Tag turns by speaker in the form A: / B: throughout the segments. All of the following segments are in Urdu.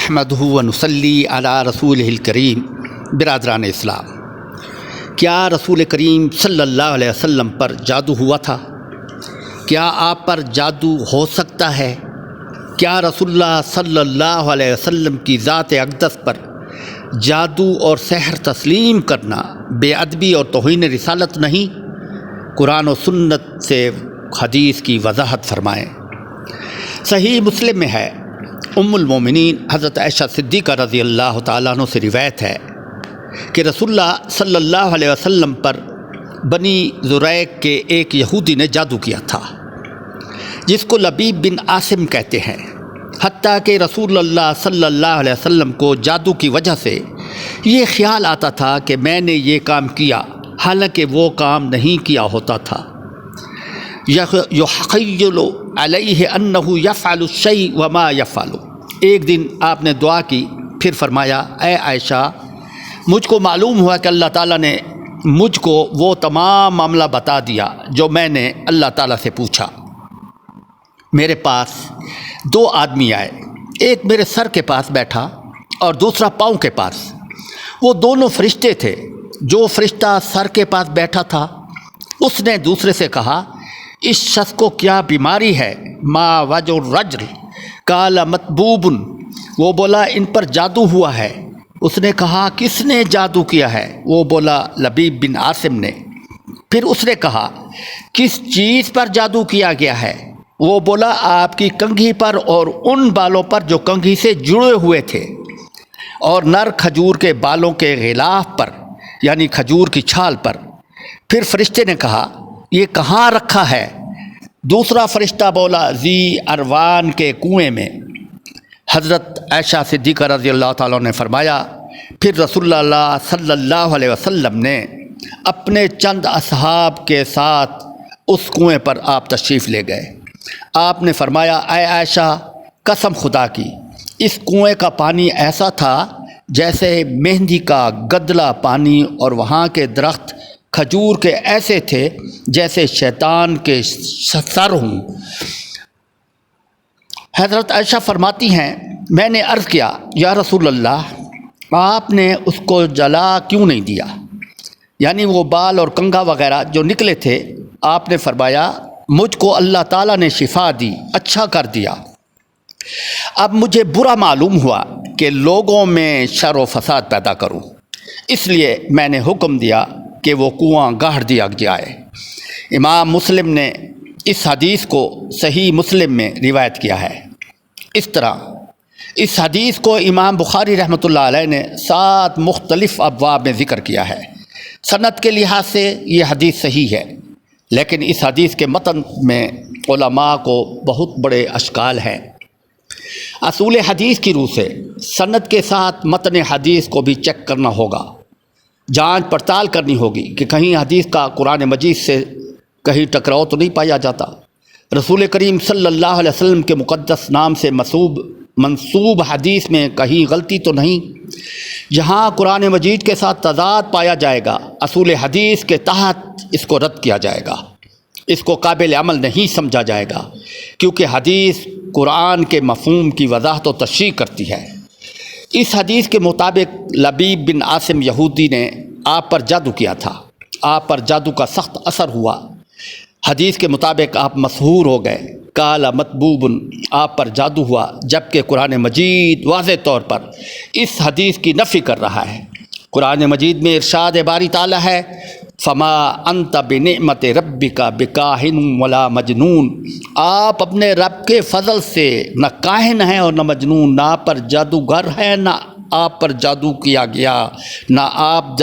A: نحمدہ و نصلی علی رسولہ الکریم۔ برادران اسلام، کیا رسول کریم صلی اللہ علیہ وسلم پر جادو ہوا تھا؟ کیا آپ پر جادو ہو سکتا ہے؟ کیا رسول اللہ صلی اللہ علیہ وسلم کی ذات اقدس پر جادو اور سحر تسلیم کرنا بے ادبی اور توہین رسالت نہیں؟ قرآن و سنت سے حدیث کی وضاحت فرمائیں۔ صحیح مسلم میں ہے، ام المومنین حضرت عائشہ صدیقہ رضی اللہ تعالیٰ عنہ سے روایت ہے کہ رسول اللہ صلی اللہ علیہ وسلم پر بنی زریق کے ایک یہودی نے جادو کیا تھا، جس کو لبیب بن عاصم کہتے ہیں۔ حتیٰ کہ رسول اللہ صلی اللہ علیہ وسلم کو جادو کی وجہ سے یہ خیال آتا تھا کہ میں نے یہ کام کیا، حالانکہ وہ کام نہیں کیا ہوتا تھا۔ یخیل علیہ انہ یفعل الشیء وما یفعل۔ ایک دن آپ نے دعا کی، پھر فرمایا، اے عائشہ، مجھ کو معلوم ہوا کہ اللہ تعالیٰ نے مجھ کو وہ تمام معاملہ بتا دیا جو میں نے اللہ تعالیٰ سے پوچھا۔ میرے پاس دو آدمی آئے، ایک میرے سر کے پاس بیٹھا اور دوسرا پاؤں کے پاس۔ وہ دونوں فرشتے تھے۔ جو فرشتہ سر کے پاس بیٹھا تھا اس نے دوسرے سے کہا، اس شخص کو کیا بیماری ہے؟ ما وجع الرجل قال مطبوب۔ وہ بولا، ان پر جادو ہوا ہے۔ اس نے کہا، کس نے جادو کیا ہے؟ وہ بولا، لبیب بن عاصم نے۔ پھر اس نے کہا، کس چیز پر جادو کیا گیا ہے؟ وہ بولا، آپ کی کنگھی پر اور ان بالوں پر جو کنگھی سے جڑے ہوئے تھے، اور نر کھجور کے بالوں کے غلاف پر، یعنی کھجور کی چھال پر۔ پھر فرشتے نے کہا، یہ کہاں رکھا ہے؟ دوسرا فرشتہ بولا، ذی اروان کے کنویں میں۔ حضرت عائشہ صدیقہ رضی اللہ تعالیٰ نے فرمایا، پھر رسول اللہ صلی اللہ علیہ وسلم نے اپنے چند اصحاب کے ساتھ اس کنویں پر آپ تشریف لے گئے۔ آپ نے فرمایا، اے عائشہ، قسم خدا کی، اس کنویں کا پانی ایسا تھا جیسے مہندی کا گدلا پانی، اور وہاں کے درخت کھجور کے ایسے تھے جیسے شیطان کے سر ہوں۔ حضرت عائشہ فرماتی ہیں، میں نے عرض کیا، یا رسول اللہ، آپ نے اس کو جلا کیوں نہیں دیا؟ یعنی وہ بال اور کنگھا وغیرہ جو نکلے تھے۔ آپ نے فرمایا، مجھ کو اللہ تعالیٰ نے شفا دی، اچھا کر دیا۔ اب مجھے برا معلوم ہوا کہ لوگوں میں شر و فساد پیدا کروں، اس لیے میں نے حکم دیا کہ وہ کنواں گاڑ دیا جائے۔ امام مسلم نے اس حدیث کو صحیح مسلم میں روایت کیا ہے۔ اس طرح اس حدیث کو امام بخاری رحمۃ اللہ علیہ نے 7 مختلف ابواب میں ذکر کیا ہے۔ سند کے لحاظ سے یہ حدیث صحیح ہے، لیکن اس حدیث کے متن میں علماء کو بہت بڑے اشکال ہیں۔ اصول حدیث کی روح سے سند کے ساتھ متن حدیث کو بھی چیک کرنا ہوگا، جانچ پڑتال کرنی ہوگی کہ کہیں حدیث کا قرآن مجید سے کہیں ٹکراؤ تو نہیں پایا جاتا، رسول کریم صلی اللہ علیہ وسلم کے مقدس نام سے منسوب حدیث میں کہیں غلطی تو نہیں۔ جہاں قرآن مجید کے ساتھ تضاد پایا جائے گا، اصول حدیث کے تحت اس کو رد کیا جائے گا، اس کو قابل عمل نہیں سمجھا جائے گا، کیونکہ حدیث قرآن کے مفہوم کی وضاحت و تشریح کرتی ہے۔ اس حدیث کے مطابق لبیب بن عاصم یہودی نے آپ پر جادو کیا تھا۔ آپ پر جادو کا سخت اثر ہوا۔ حدیث کے مطابق آپ مسحور ہو گئے۔ قال مطبوب، آپ پر جادو ہوا، جبکہ قرآن مجید واضح طور پر اس حدیث کی نفی کر رہا ہے۔ قرآن مجید میں ارشاد باری تعالیٰ ہے، فما انت بنعمت ربک بکاہن ولا مجنون۔ آپ اپنے رب کے فضل سے نہ کاہن ہیں اور نہ مجنون، نہ آپ پر جادوگر ہے، نہ آپ پر جادو کیا گیا، نہ آپ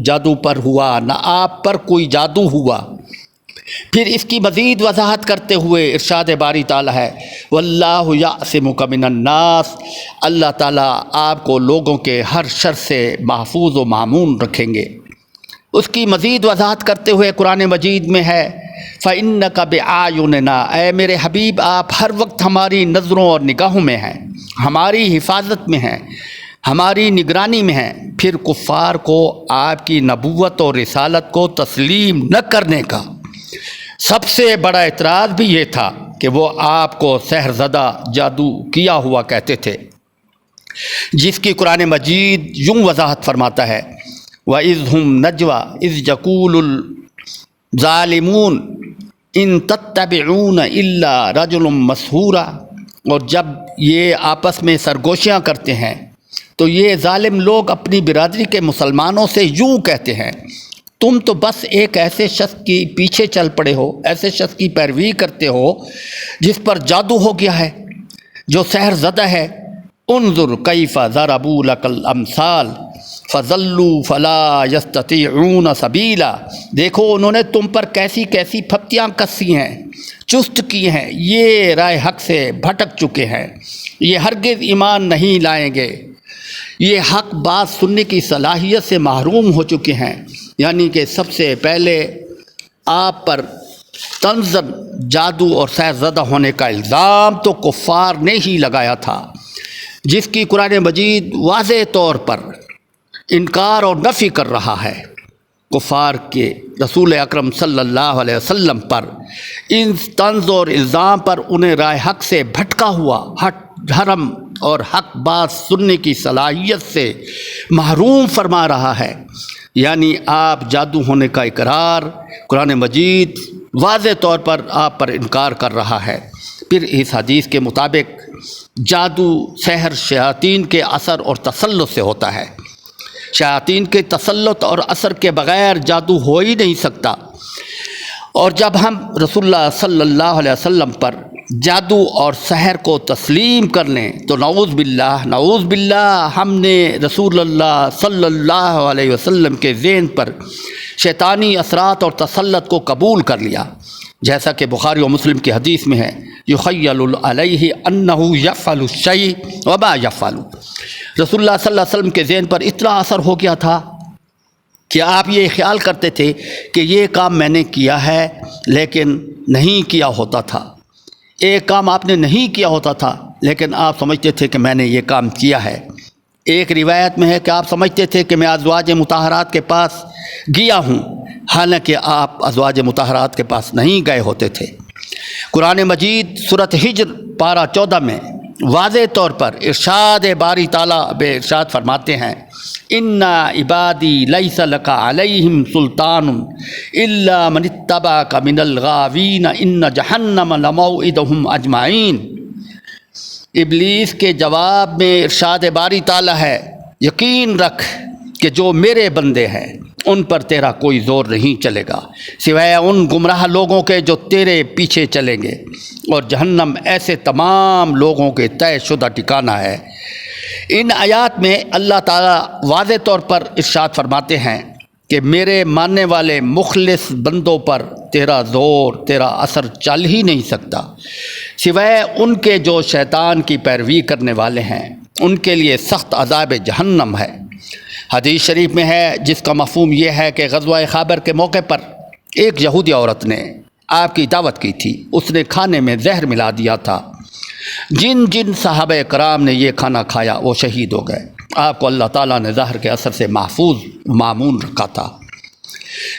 A: جادو پر ہوا، نہ آپ پر کوئی جادو ہوا۔ پھر اس کی مزید وضاحت کرتے ہوئے ارشاد باری تعالیٰ ہے، واللہ یعصمک من الناس۔ اللہ تعالیٰ آپ کو لوگوں کے ہر شر سے محفوظ و مامون رکھیں گے۔ اس کی مزید وضاحت کرتے ہوئے قرآن مجید میں ہے، فَإِنَّكَ بِأَعْيُنِنَا۔ اے میرے حبیب، آپ ہر وقت ہماری نظروں اور نگاہوں میں ہیں، ہماری حفاظت میں ہیں، ہماری نگرانی میں ہیں۔ پھر کفار کو آپ کی نبوت اور رسالت کو تسلیم نہ کرنے کا سب سے بڑا اعتراض بھی یہ تھا کہ وہ آپ کو سحر زدہ، جادو کیا ہوا کہتے تھے۔ جس کی قرآن مجید یوں وضاحت فرماتا ہے وَإِذْ هُمْ نَجْوَى إِذْ يَقُولُ الظَّالِمُونَ إِن تَتَّبِعُونَ إِلَّا رَجُلٌ مَسْحُورًا، اور جب یہ آپس میں سرگوشیاں کرتے ہیں تو یہ ظالم لوگ اپنی برادری کے مسلمانوں سے یوں کہتے ہیں تم تو بس ایک ایسے شخص کی پیچھے چل پڑے ہو، ایسے شخص کی پیروی کرتے ہو جس پر جادو ہو گیا ہے، جو سحر زدہ ہے۔ انظر کیف ضربوا لک الامثال فضلوا فلا یستطیعون سبیلا، دیکھو انہوں نے تم پر کیسی کیسی پھپتیاں کسی ہیں، چست کی ہیں، یہ رائے حق سے بھٹک چکے ہیں، یہ ہرگز ایمان نہیں لائیں گے، یہ حق بات سننے کی صلاحیت سے محروم ہو چکے ہیں۔ یعنی کہ سب سے پہلے آپ پر تنزل جادو اور سحر زدہ ہونے کا الزام تو کفار نے ہی لگایا تھا، جس کی قرآن مجید واضح طور پر انکار اور نفی کر رہا ہے۔ کفار کے رسول اکرم صلی اللہ علیہ وسلم پر ان طنز اور الزام پر انہیں رائے حق سے بھٹکا ہوا حرم اور حق بات سننے کی صلاحیت سے محروم فرما رہا ہے۔ یعنی آپ جادو ہونے کا اقرار قرآن مجید واضح طور پر آپ پر انکار کر رہا ہے۔ پھر اس حدیث کے مطابق جادو سحر شیاطین کے اثر اور تسلط سے ہوتا ہے، شیاطین کے تسلط اور اثر کے بغیر جادو ہو ہی نہیں سکتا، اور جب ہم رسول اللہ صلی اللہ علیہ وسلم پر جادو اور سحر کو تسلیم کر لیں تو نعوذ باللہ ہم نے رسول اللہ صلی اللہ علیہ وسلم کے ذہن پر شیطانی اثرات اور تسلط کو قبول کر لیا، جیسا کہ بخاری و مسلم کی حدیث میں ہے یخیل علیہ انہ یفعل الشیء وما یفعل، رسول اللہ صلی اللہ علیہ وسلم کے ذہن پر اتنا اثر ہو گیا تھا کہ آپ یہ خیال کرتے تھے کہ یہ کام میں نے کیا ہے لیکن نہیں کیا ہوتا تھا، ایک کام آپ نے نہیں کیا ہوتا تھا لیکن آپ سمجھتے تھے کہ میں نے یہ کام کیا ہے۔ ایک روایت میں ہے کہ آپ سمجھتے تھے کہ میں ازواج مطہرات کے پاس گیا ہوں، حالانکہ آپ ازواج مطہرات کے پاس نہیں گئے ہوتے تھے۔ قرآن مجید سورۃ ہجر پارہ 14 میں واضح طور پر ارشاد باری تعالیٰ بے ارشاد فرماتے ہیں ان عبادی لیس لک علیہم سلطان الا من اتبعک من الغاوین ان جہنم لموعدہم اجمعین۔ ابلیس کے جواب میں ارشاد باری تعالیٰ ہے یقین رکھ کہ جو میرے بندے ہیں ان پر تیرا کوئی زور نہیں چلے گا سوائے ان گمراہ لوگوں کے جو تیرے پیچھے چلیں گے، اور جہنم ایسے تمام لوگوں کے طے شدہ ٹھکانہ ہے۔ ان آیات میں اللہ تعالیٰ واضح طور پر ارشاد فرماتے ہیں کہ میرے ماننے والے مخلص بندوں پر تیرا زور، تیرا اثر چل ہی نہیں سکتا سوائے ان کے جو شیطان کی پیروی کرنے والے ہیں، ان کے لیے سخت عذاب جہنم ہے۔ حدیث شریف میں ہے جس کا مفہوم یہ ہے کہ غزوہ خیبر کے موقع پر ایک یہودی عورت نے آپ کی دعوت کی تھی، اس نے کھانے میں زہر ملا دیا تھا، جن صحابہ کرام نے یہ کھانا کھایا وہ شہید ہو گئے، آپ کو اللہ تعالیٰ نے زہر کے اثر سے محفوظ معمون رکھا تھا۔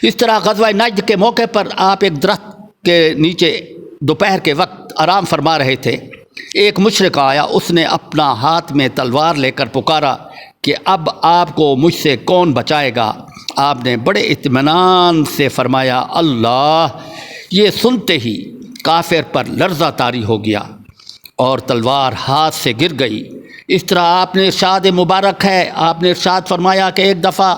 A: اس طرح غزوہ نجد کے موقع پر آپ ایک درخت کے نیچے دوپہر کے وقت آرام فرما رہے تھے، ایک مشرک آیا، اس نے اپنا ہاتھ میں تلوار لے کر پکارا کہ اب آپ کو مجھ سے کون بچائے گا؟ آپ نے بڑے اطمینان سے فرمایا اللہ۔ یہ سنتے ہی کافر پر لرزہ طاری ہو گیا اور تلوار ہاتھ سے گر گئی۔ اس طرح آپ نے ارشاد مبارک ہے، آپ نے ارشاد فرمایا کہ ایک دفعہ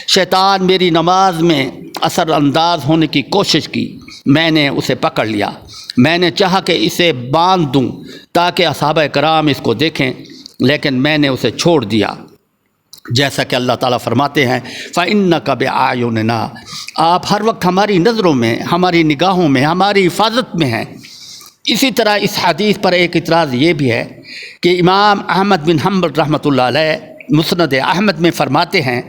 A: شیطان میری نماز میں اثر انداز ہونے کی کوشش کی، میں نے اسے پکڑ لیا، میں نے چاہا کہ اسے باندھ دوں تاکہ صحابہ کرام اس کو دیکھیں، لیکن میں نے اسے چھوڑ دیا۔ جیسا کہ اللہ تعالیٰ فرماتے ہیں فَإِنَّكَ بِأَعْيُنِنَا، آپ ہر وقت ہماری نظروں میں، ہماری نگاہوں میں، ہماری حفاظت میں ہیں۔ اسی طرح اس حدیث پر ایک اعتراض یہ بھی ہے کہ امام احمد بن حنبل رحمۃ اللہ علیہ مسند احمد میں فرماتے ہیں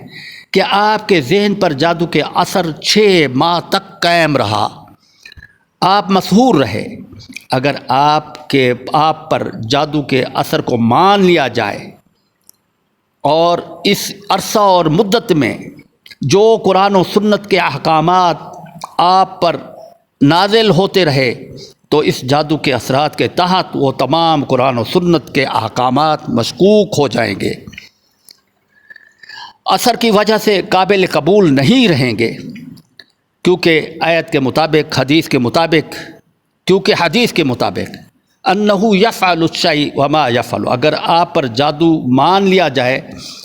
A: کہ آپ کے ذہن پر جادو کے اثر 6 ماہ تک قائم رہا، آپ مسحور رہے۔ اگر آپ پر جادو کے اثر کو مان لیا جائے اور اس عرصہ اور مدت میں جو قرآن و سنت کے احکامات آپ پر نازل ہوتے رہے تو اس جادو کے اثرات کے تحت وہ تمام قرآن و سنت کے احکامات مشکوک ہو جائیں گے۔ اثر کی وجہ سے قابل قبول نہیں رہیں گے، کیونکہ آیت کے مطابق، حدیث کے مطابق، انہو یفعل الشیء وما یفعل، اگر آپ پر جادو مان لیا جائے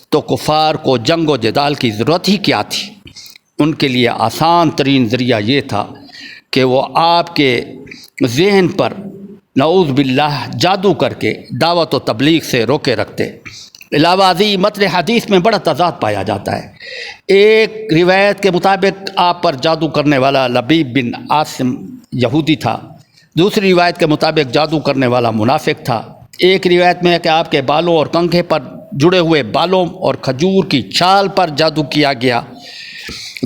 A: تو کفار کو جنگ و جدال کی ضرورت ہی کیا تھی۔ ان کے لیے آسان ترین ذریعہ یہ تھا کہ وہ آپ کے ذہن پر نعوذ باللہ جادو کر کے دعوت و تبلیغ سے روکے رکھتے۔ علاوہ ازیں متن حدیث میں بڑا تضاد پایا جاتا ہے۔ ایک روایت کے مطابق آپ پر جادو کرنے والا لبیب بن عاصم یہودی تھا، دوسری روایت کے مطابق جادو کرنے والا منافق تھا۔ ایک روایت میں ہے کہ آپ کے بالوں اور کنگھے پر جڑے ہوئے بالوں اور کھجور کی چھال پر جادو کیا گیا۔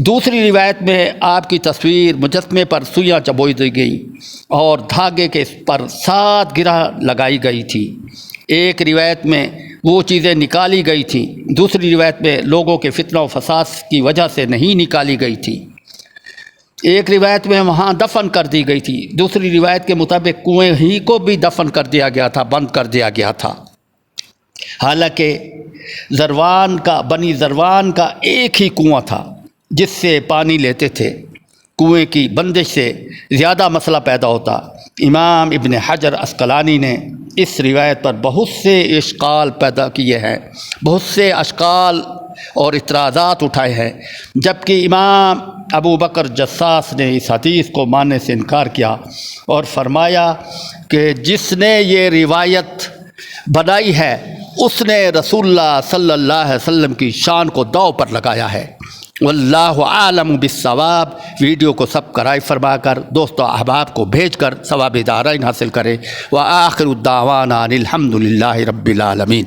A: دوسری روایت میں آپ کی تصویر مجسمے پر سوئیاں چبوئی دی گئی اور دھاگے کے پر 7 گرہ لگائی گئی تھی۔ ایک روایت میں وہ چیزیں نکالی گئی تھیں، دوسری روایت میں لوگوں کے فتنہ و فساد کی وجہ سے نہیں نکالی گئی تھی۔ ایک روایت میں وہاں دفن کر دی گئی تھی، دوسری روایت کے مطابق کنویں ہی کو بھی دفن کر دیا گیا تھا، بند کر دیا گیا تھا۔ حالانکہ بنی زروان کا ایک ہی کنواں تھا جس سے پانی لیتے تھے، کنویں کی بندش سے زیادہ مسئلہ پیدا ہوتا۔ امام ابن حجر عسقلانی نے اس روایت پر بہت سے اشکال پیدا کیے ہیں، بہت سے اشکال اور اعتراضات اٹھائے ہیں، جبکہ امام ابو بکر جساس نے اس حدیث کو ماننے سے انکار کیا اور فرمایا کہ جس نے یہ روایت بنائی ہے اس نے رسول اللہ صلی اللہ علیہ وسلم کی شان کو داؤ پر لگایا ہے۔ واللہ عالم بالصواب۔ ویڈیو کو سبسکرائب فرما کر دوستوں احباب کو بھیج کر ثواب دارین حاصل کریں۔ وآخر الدعوانا الحمد للہ رب العالمین۔